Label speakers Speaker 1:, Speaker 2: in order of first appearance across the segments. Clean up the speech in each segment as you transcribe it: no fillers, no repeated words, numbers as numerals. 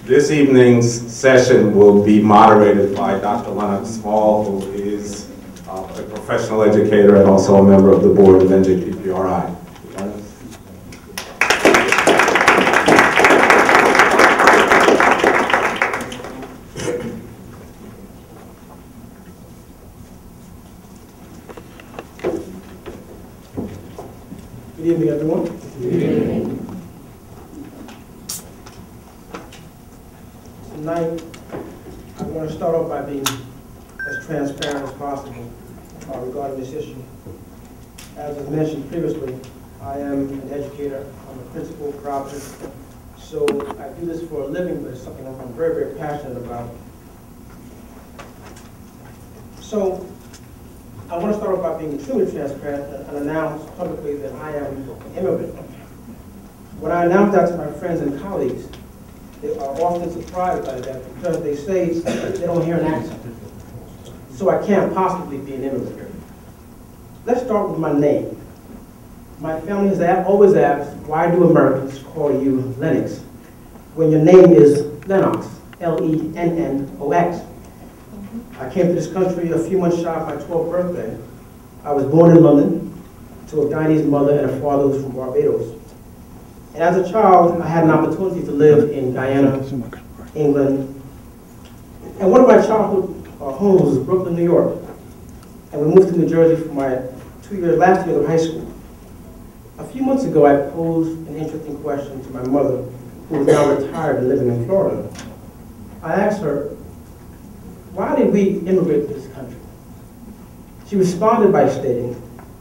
Speaker 1: This evening's session will be moderated by Dr. Lennox H, who is a professional educator and also a member of the board of NJPPRI.
Speaker 2: Good evening, everyone. Good evening. Tonight, I want to start off by being as transparent as possible regarding this issue. As was mentioned previously, I am an educator. I'm a principal professor. So I do this for a living, but it's something I'm very, very passionate about. So I want to start off by being extremely transparent and announce publicly that I am an immigrant. When I announce that to my friends and colleagues, they are often surprised by that because they say they don't hear an accent. So I can't possibly be an immigrant. Let's start with my name. My family has always asked, why do Americans call you Lennox when your name is Lennox, L-E-N-N-O-X? I came to this country a few months shy of my 12th birthday. I was born in London to a Guyanese mother and a father who was from Barbados. And as a child, I had an opportunity to live in Guyana, England. And one of my childhood homes was Brooklyn, New York. And we moved to New Jersey for my last year of high school. A few months ago, I posed an interesting question to my mother, who is now retired and living in Florida. I asked her, why did we immigrate to this country? She responded by stating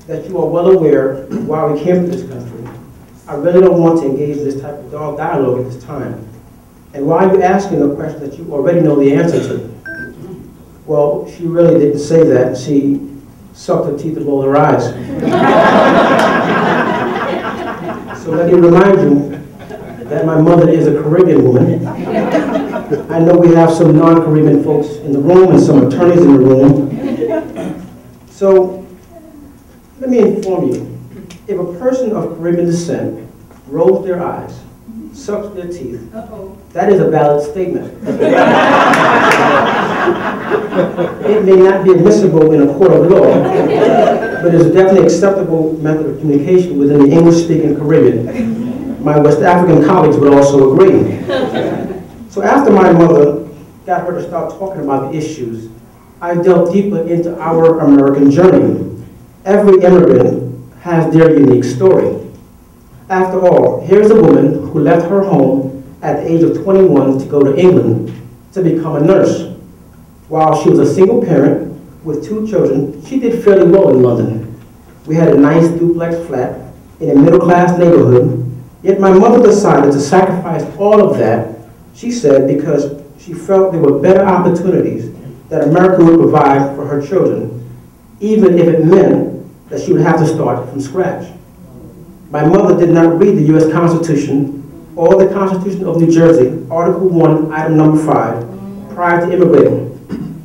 Speaker 2: that you are well aware why we came to this country. I really don't want to engage in this type of dialogue at this time. And why are you asking a question that you already know the answer to? Well, she really didn't say that. She sucked her teeth and rolled her eyes. So let me remind you that my mother is a Caribbean woman. I know we have some non-Caribbean folks in the room and some attorneys in the room. So let me inform you. If a person of Caribbean descent rolls their eyes, sucks their teeth, that is a valid statement. It may not be admissible in a court of law, but it is a definitely acceptable method of communication within the English-speaking Caribbean. My West African colleagues would also agree. So after my mother got her to start talking about the issues, I delved deeper into our American journey. Every immigrant has their unique story. After all, here's a woman who left her home at the age of 21 to go to England to become a nurse. While she was a single parent with 2 children, she did fairly well in London. We had a nice duplex flat in a middle-class neighborhood, yet my mother decided to sacrifice all of that, she said, because she felt there were better opportunities that America would provide for her children, even if it meant that she would have to start from scratch. My mother did not read the U.S. Constitution or the Constitution of New Jersey, Article 1, Item number 5, prior to immigrating.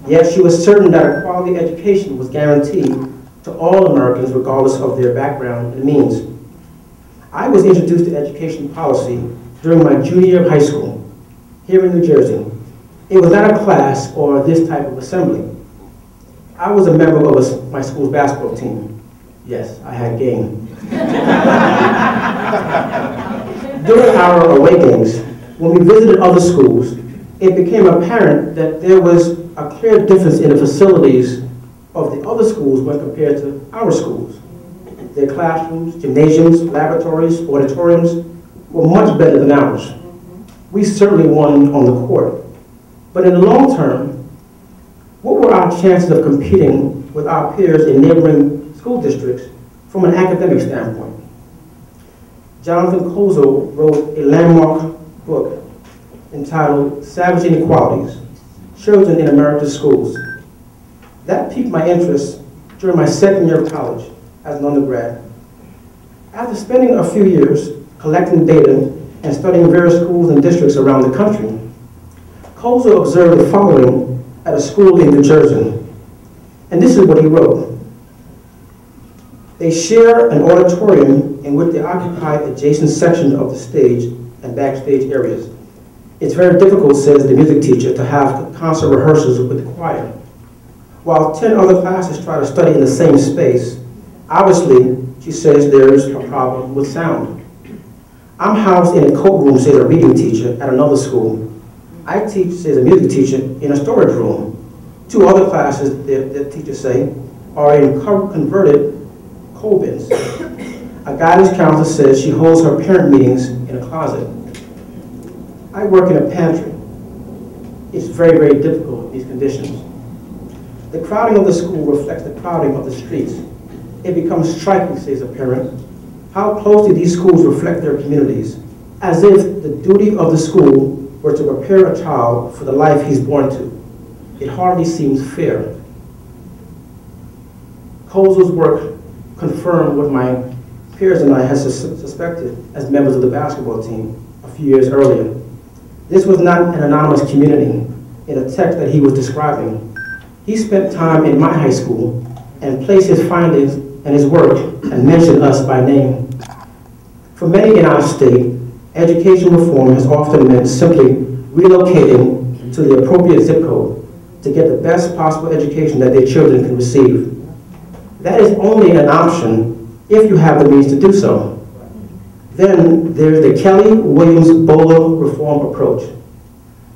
Speaker 2: Yet she was certain that a quality education was guaranteed to all Americans regardless of their background and means. I was introduced to education policy during my junior year of high school here in New Jersey. It was not a class or this type of assembly. I was a member of my school's basketball team. Yes, I had game. During our away games, when we visited other schools, it became apparent that there was a clear difference in the facilities of the other schools when compared to our schools. Their classrooms, gymnasiums, laboratories, auditoriums were much better than ours. We certainly won on the court. But in the long term, what were our chances of competing with our peers in neighboring school districts from an academic standpoint? Jonathan Kozel wrote a landmark book entitled Savage Inequalities, Children in America's Schools. That piqued my interest during my second year of college as an undergrad. After spending a few years collecting data and studying various schools and districts around the country, Kozel observed the following at a school in New Jersey. And this is what he wrote. They share an auditorium in which they occupy adjacent sections of the stage and backstage areas. It's very difficult, says the music teacher, to have concert rehearsals with the choir. While 10 other classes try to study in the same space, obviously, she says there's a problem with sound. I'm housed in a coat room, says a reading teacher, at another school. I teach, says a music teacher, in a storage room. 2 other classes, the teachers say, are in converted coal bins. A guidance counselor says she holds her parent meetings in a closet. I work in a pantry. It's very, very difficult, these conditions. The crowding of the school reflects the crowding of the streets. It becomes striking, says a parent, how closely these schools reflect their communities, as if the duty of the school were to prepare a child for the life he's born to. It hardly seems fair. Kozel's work confirmed what my peers and I had suspected as members of the basketball team a few years earlier. This was not an anonymous community in a text that he was describing. He spent time in my high school and placed his findings and his work and mentioned us by name. For many in our state, education reform has often meant simply relocating to the appropriate zip code to get the best possible education that their children can receive. That is only an option if you have the means to do so. Then there's the Kelly-Williams-Bola reform approach.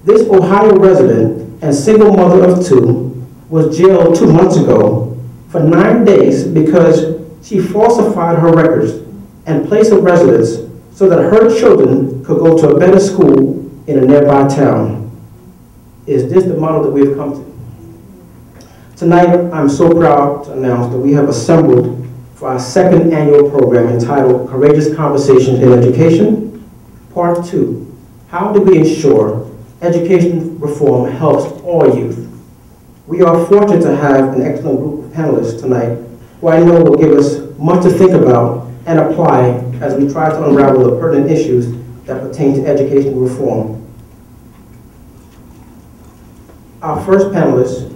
Speaker 2: This Ohio resident and single mother of 2 was jailed 2 months ago for 9 days because she falsified her records and place of residence so that her children could go to a better school in a nearby town. Is this the model that we have come to? Tonight, I'm so proud to announce that we have assembled for our 2nd annual program entitled Courageous Conversations in Education, Part 2. How do we ensure education reform helps all youth? We are fortunate to have an excellent group of panelists tonight who I know will give us much to think about and apply as we try to unravel the pertinent issues that pertain to education reform. Our first panelist,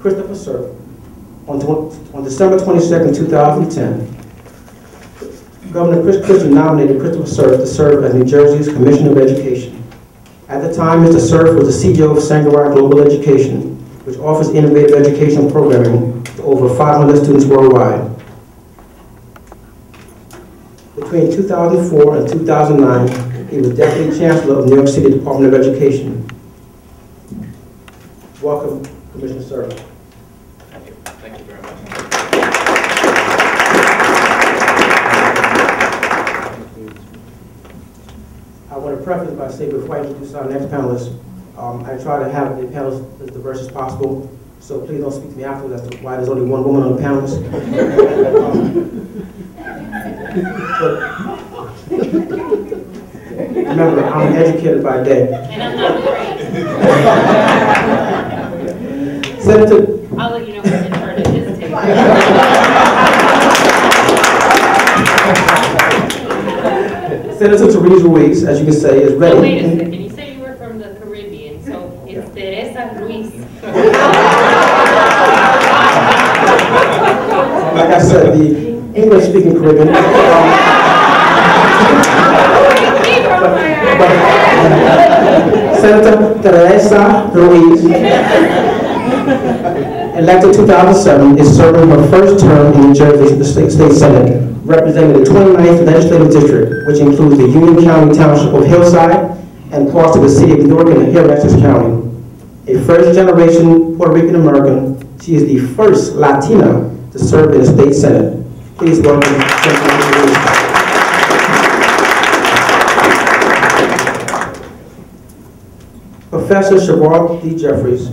Speaker 2: Christopher Cerf, on December 22nd, 2010, Governor Chris Christian nominated Christopher Cerf to serve as New Jersey's Commissioner of Education. At the time, Mr. Cerf was the CEO of Sangarai Global Education, which offers innovative education programming to over 500 students worldwide. Between 2004 and 2009, he was Deputy Chancellor of New York City Department of Education. Welcome, Commissioner Cerf.
Speaker 3: Thank you. Thank you very much.
Speaker 2: I want to preface by saying before I introduce our next panelist, I try to have the panelists as diverse as possible, so please don't speak to me afterwards as to why there's only one woman on the panelist. Remember, I'm educated by day.
Speaker 4: And I'm not afraid.
Speaker 2: Senator,
Speaker 4: I'll let you know when it's turn to his table.
Speaker 2: Senator Teresa Ruiz, as you can say, is ready.
Speaker 4: Oh, wait a second. You say you were from the Caribbean, so it's Teresa Ruiz.
Speaker 2: Like I said, the English-speaking Caribbean. Senator Teresa Ruiz, elected 2007, is serving her first term in New Jersey State Senate, representing the 29th Legislative District, which includes the Union County Township of Hillside and parts of the city of Newark and Essex County. A first-generation Puerto Rican American, she is the first Latina to serve in the State Senate. Please welcome Senator Ruiz. Professor Javar D. Jeffries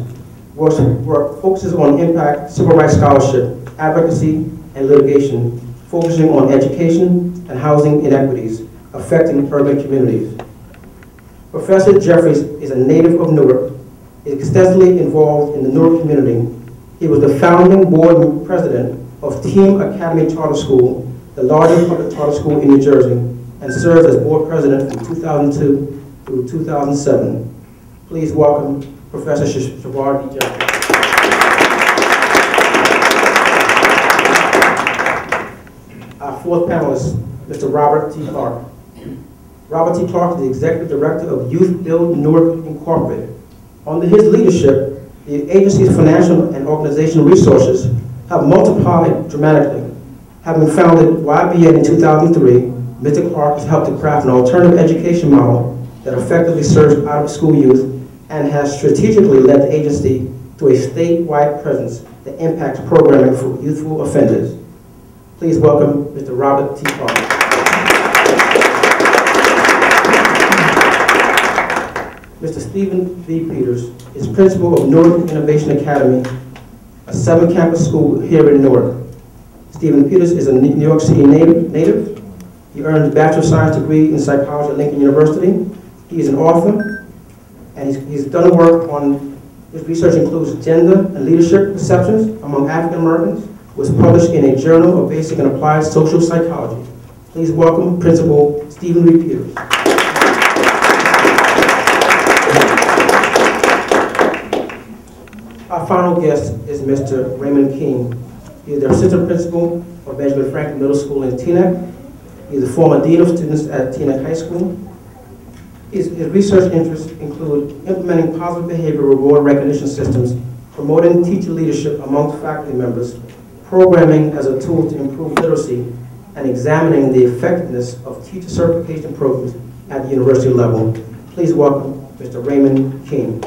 Speaker 2: focuses on impact, civil rights scholarship, advocacy, and litigation, focusing on education and housing inequities affecting urban communities. Professor Jeffries is a native of Newark, is extensively involved in the Newark community. He was the founding board president of Team Academy Charter School, the largest public charter school in New Jersey, and served as board president from 2002 through 2007. Please welcome Professor Javar D. Jeffries. Our fourth panelist, Mr. Robert T. Clark. Robert T. Clark is the Executive Director of Youth Build Newark Incorporated. Under his leadership, the agency's financial and organizational resources have multiplied dramatically. Having founded YBN in 2003, Mr. Clark has helped to craft an alternative education model that effectively serves out-of-school youth and has strategically led the agency to a statewide presence that impacts programming for youthful offenders. Please welcome Mr. Robert T. Clark. Mr. Stephen V. Peters is principal of Newark Innovation Academy, a 7-campus school here in Newark. Stephen Peters is a New York City native. He earned a Bachelor of Science degree in psychology at Lincoln University. He is an author, and he's done work on, his research includes gender and leadership perceptions among African Americans, was published in a Journal of Basic and Applied Social Psychology. Please welcome Principal Stephen V. Peters. Our final guest is Mr. Raymond Kiem. He is the Assistant Principal of Benjamin Franklin Middle School in Teaneck. He is the former Dean of Students at Teaneck High School. His research interests include implementing positive behavior reward recognition systems, promoting teacher leadership amongst faculty members, programming as a tool to improve literacy, and examining the effectiveness of teacher certification programs at the university level. Please welcome Mr. Raymond Kiem.